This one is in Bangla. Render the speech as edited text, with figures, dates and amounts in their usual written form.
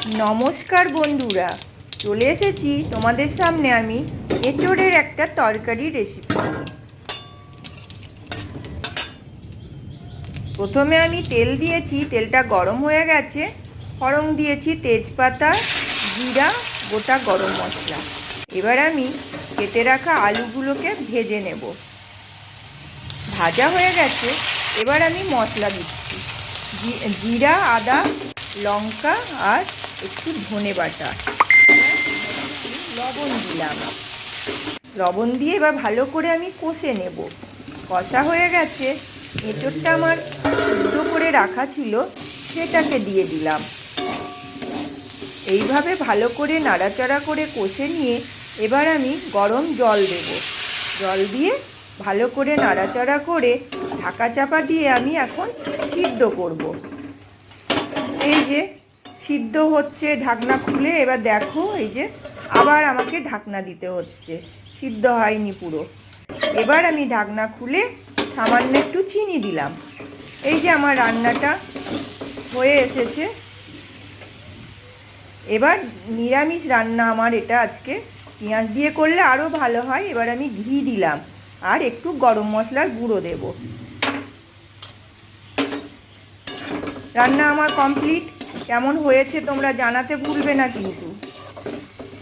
নমস্কার বন্ধুরা, চলে এসেছি তোমাদের সামনে আমি এঁচোড়ের একটা তরকারি রেসিপি নিয়ে। প্রথমে আমি তেল দিয়েছি, তেলটা গরম হয়ে গেছে। ফোড়ন দিয়েছি তেজপাতা, জিরা, গোটা গরম মশলা। এবার আমি কেটে রাখা আলুগুলোকে ভেজে নেব। ভাজা হয়ে গেছে, এবার আমি মশলা দিচ্ছি। জিরা, আদা, লঙ্কা আর একটু ধনে বাটা, লবণ দিলাম। লবণ দিয়ে এবার ভালো করে আমি কষে নেব। কষা হয়ে গেছে, এঁচোড়টা আমার সিদ্ধ করে রাখা ছিল, সেটাকে দিয়ে দিলাম। এইভাবে ভালো করে নাড়াচাড়া করে কষে নিয়ে এবার আমি গরম জল দেব। জল দিয়ে ভালো করে নাড়াচাড়া করে ঢাকা চাপা দিয়ে আমি এখন সিদ্ধ করব। এই যে সিদ্ধ হচ্ছে, ঢাকনা খুলে এবার দেখো, এই যে আবার আমাকে ঢাকনা দিতে হচ্ছে, সিদ্ধ হয়নি পুরো। এবার আমি ঢাকনা খুলে সামান্য একটু চিনি দিলাম। এই যে আমার রান্নাটা হয়ে এসেছে। এবার নিরামিষ রান্না আমার এটা আজকে, পেঁয়াজ দিয়ে করলে আরও ভালো হয়। এবার আমি ঘি দিলাম আর একটু গরম মশলার গুঁড়ো দেব। রান্না আমার কমপ্লিট। কেমন হয়েছে তোমরা জানাতে ভুলবে না কিন্তু।